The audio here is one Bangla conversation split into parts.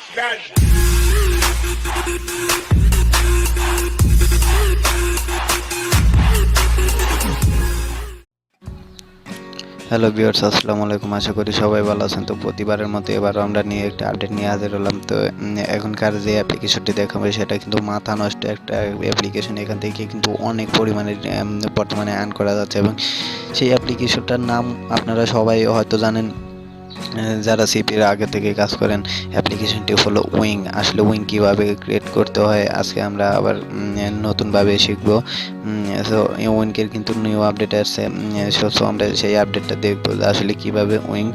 হ্যালো ভিউয়ার্স, আসসালামু আলাইকুম। আশা করি সবাই ভালো আছেন। তো প্রতিবারের মতো এবারও আমরা নিয়ে একটা আপডেট নিয়ে হাজির হলাম। তো এখনকার যে অ্যাপ্লিকেশনটি দেখাবো সেটা কিন্তু মাথা নষ্ট একটা অ্যাপ্লিকেশন। এখান থেকে কিন্তু অনেক পরিমাণে বর্তমানে আর্ন করা যাচ্ছে এবং সেই অ্যাপ্লিকেশনটার নাম আপনারা সবাই হয়তো জানেন যারা সিপির আগে থেকে কাজ করেন। অ্যাপ্লিকেশনটি হলো উইং। আসলে উইং কীভাবে ক্রিয়েট করতে হয় আজকে আমরা আবার নতুনভাবে শিখবো। সো উইংকের কিন্তু নিউ আপডেট আসছে। সো আমরা সেই আপডেটটা দেখবো আসলে কীভাবে উইং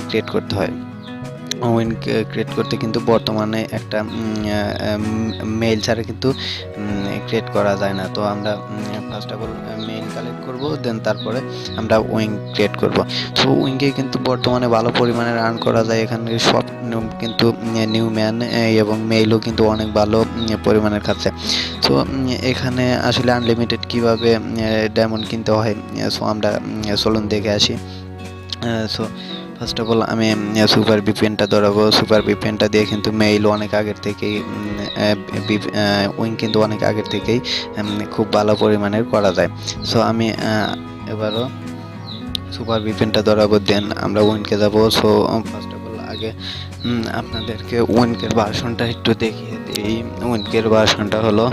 ক্রিয়েট করতে হয়। উইন ক্রিয়েট করতে কিন্তু বর্তমানে একটা মেইল ছাড়া কিন্তু ক্রিয়েট করা যায় না। তো আমরা first of all mail collect করব, দেন তারপরে আমরা উইং ক্রিয়েট করব। সো উইংকে কিন্তু বর্তমানে ভালো পরিমাণে রান করা যায়। এখানে সব কিন্তু নিউ ম্যান এবং মেইলও কিন্তু অনেক ভালো পরিমাণের খাচ্ছে। সো এখানে আসলে আনলিমিটেড কীভাবে ডায়মন্ড কিনতে হয়, সো আমরা চলুন দেখে আসি। সো ফার্স্ট অফ অল আমি সুপার ভিপিএনটা ধরাবো। সুপার ভিপিএনটা দিয়ে কিন্তু মেইল অনেক আগের থেকেই উইং কিন্তু অনেক আগের থেকেই খুব ভালো পরিমাণের করা যায়। সো আমি এবারও সুপার ভিপিএনটা ধরাবো, দেন আমরা উইনকে যাব। সো ফার্স্ট অফ অল আগে আপনাদেরকে উইনকের ভার্সনটা একটু দেখিয়ে দিই। উইনকের ভার্সনটা হলো,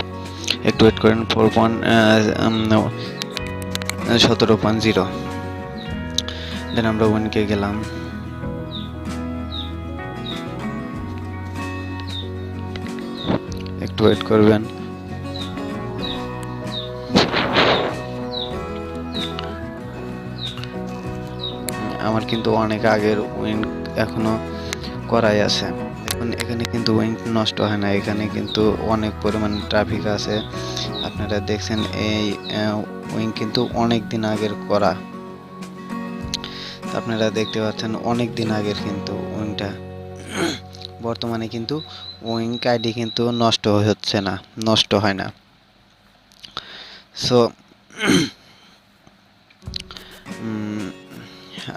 একটু ওয়েট করেন, 4.17.0। দেন আমরা উইনকে গেলাম। একটু ওয়েট করবেন। আমার কিন্তু অনেক আগের উইন এখনো করাই আছে। এখন এখানে কিন্তু উইন নষ্ট হয় না, এখানে কিন্তু অনেক পরিমাণ ট্রাফিক আছে। আপনারা দেখছেন এই উইন কিন্তু অনেক দিন আগের করা। আপনারা দেখতে পাচ্ছেন অনেক দিন আগের কিন্তু উইংটা। বর্তমানে কিন্তু উইং আইডি কিন্তু নষ্ট হচ্ছে না, নষ্ট হয় না। সো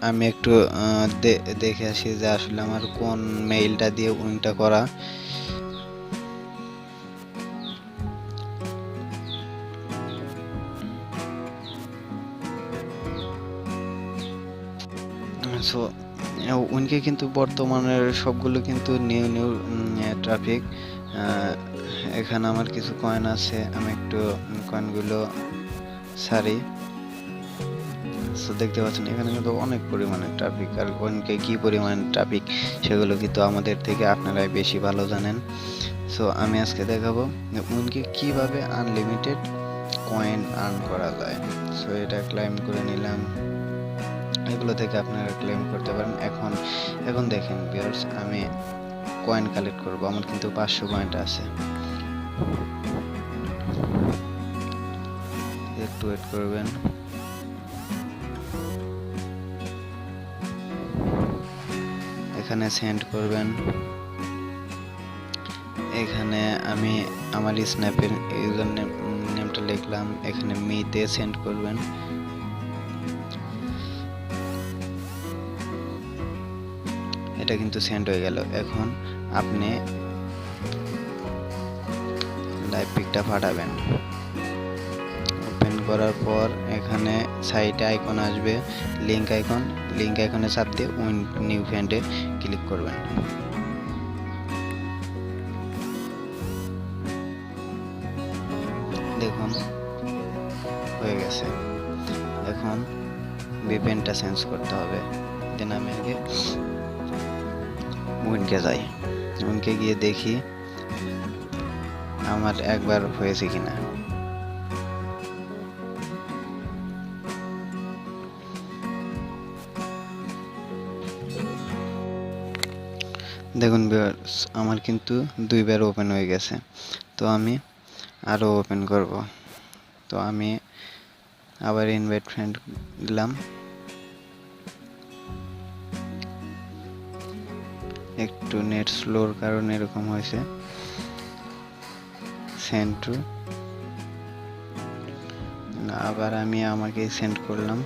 আমি একটু দেখে আসি যে আসলে আমার কোন মেইলটা দিয়ে উইংটা করা। সো উইনকে কিন্তু বর্তমানের সবগুলো কিন্তু নিউ নিউ ট্রাফিক। এখানে আমার কিছু কয়েন আছে, আমি একটু কয়েনগুলো সারি। সো দেখতে পাচ্ছেন এখানে কিন্তু অনেক পরিমাণে ট্রাফিক, আর উইনকে কী পরিমাণ ট্রাফিক সেগুলো কিন্তু আমাদের থেকে আপনারাই বেশি ভালো জানেন। সো আমি আজকে দেখাবো উইনকে কীভাবে আনলিমিটেড কয়েন আর্ন করা যায়। সো এটা ক্লাইম করে নিলাম, এগুলো থেকে আপনারা ক্লেম করতে পারেন। এখন দেখেন ভিউয়ার্স, আমি কয়েন কালেক্ট করব। আমার কিন্তু 500 কয়েন আছে। একটু ওয়েট করবেন। এখানে সেন্ড করবেন। এখানে আমি আমার স্ন্যাপের ইউজার নেমটা লিখলাম, এখানে মিতে সেন্ড করবেন। এটা কিন্তু সেন্ড হয়ে গেল। এখন আপনি লাইভ পিকটা পাঠাবেন। ওপেন করার পর এখানে সাইটে আইকন আসবে, লিঙ্ক আইকনে চাপ দিয়ে উইন নিউ ফ্রেন্ডে ক্লিক করবেন। দেখুন হয়ে গেছে। এখন ভিপিএনটা চেঞ্জ করতে হবে। দেন আমি আগে উইনকে যাই। উইনকে গিয়ে দেখি আমার একবার হয়েছে কিনা। দেখুন ভিউয়ার্স, আমার কিন্তু 2বার ওপেন হয়ে গেছে। তো আমি আরও ওপেন করব। তো আমি আবার ইনভাইট ফ্রেন্ড দিলাম। একটু নেট স্লোর কারণে এরকম হয়েছে। সেন্ড টু, আবার আমি আমাকে সেন্ড করলাম।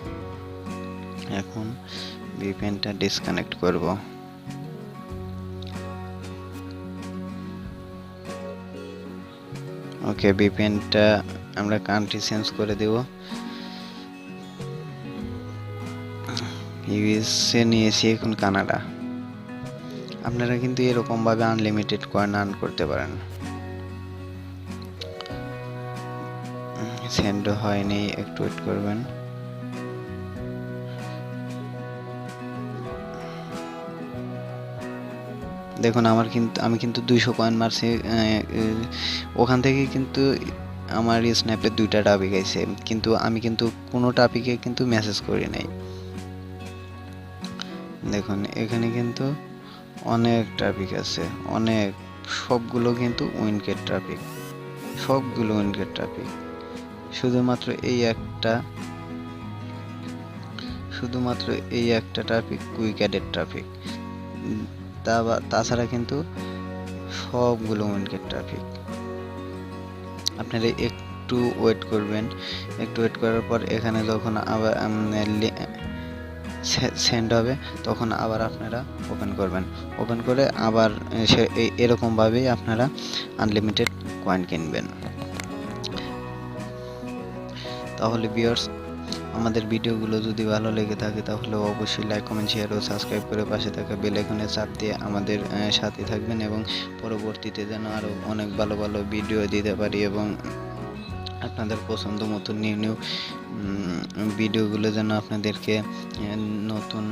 এখন ভিপিএনটা ডিসকানেক্ট করব। ওকে, ভিপিএনটা আমরা কান্ট্রি চেঞ্জ করে দেব। ইউএসএ নিয়েছি, এখন কানাডা। আপনারা কিন্তু এরকমভাবে আনলিমিটেড কয়েন আর্ন করতে পারেন। সেন্ড হয়নি, একটু ওয়েট করবেন। দেখুন আমি কিন্তু 200 কয়েন মারছি, ওখান থেকে কিন্তু আমার স্ন্যাপে 2টা টপিক আইছে, কিন্তু আমি কিন্তু কোনো টপিকে কিন্তু মেসেজ করি নাই। দেখুন এখানে কিন্তু অনেক টপিক আছে, অনেক, সবগুলো কিন্তু উইনগেট টপিক, সবগুলো উইনগেট টপিক। শুধুমাত্র এই একটা টপিক কুইক অ্যাডেড টপিক, তাছাড়া কিন্তু সবগুলো উইনগেট টপিক। আপনারা একটু ওয়েট করবেন, একটু ওয়েট করার পর এখানে যখন আবার সেন্ড হবে তখন আবার আপনারা ওপেন করবেন, ওপেন করে আবার এরকমভাবেই আপনারা আনলিমিটেড কয়েন কিনবেন। তাহলে ভিউয়ার্স, আমাদের ভিডিওগুলো যদি ভালো লেগে থাকে তাহলে অবশ্যই লাইক, কমেন্ট, শেয়ার ও সাবস্ক্রাইব করে পাশে থাকা বেল আইকনে চাপ দিয়ে আমাদের সাথে থাকবেন, এবং পরবর্তীতে যেন আরও অনেক ভালো ভালো ভিডিও দিতে পারি, এবং আপনাদের পছন্দ মতো নিউ ভিডিওগুলো যেন আপনাদেরকে, নতুন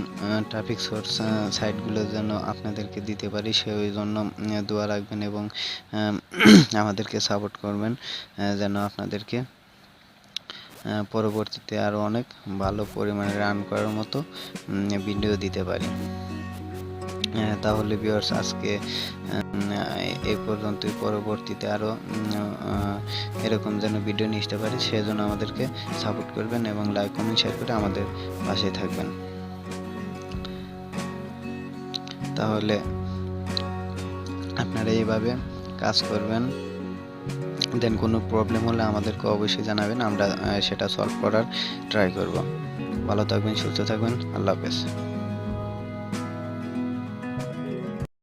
ট্রাফিক সোর্স সাইটগুলো যেন আপনাদেরকে দিতে পারি, সেই জন্য দোয়া রাখবেন এবং আমাদেরকে সাপোর্ট করবেন, যেন আপনাদেরকে পরবর্তীতে আরও অনেক ভালো পরিমাণে রান করার মতো ভিডিও দিতে পারি। তাহলে ভিউয়ার্স, আজকে এই পর্যন্তই। পরবর্তীতে আরও এরকম যেন ভিডিও নিয়ে আসতে পারি, সেজন্য আমাদেরকে সাপোর্ট করবেন এবং লাইক, কমেন্ট, শেয়ার করে আমাদের পাশে থাকবেন। তাহলে আপনারা এইভাবে কাজ করবেন, দেন কোনো প্রবলেম হলে আমাদেরকে অবশ্যই জানাবেন, আমরা সেটা সলভ করার ট্রাই করব। ভালো থাকবেন, সুস্থ থাকবেন, আল্লাহ হাফেজ।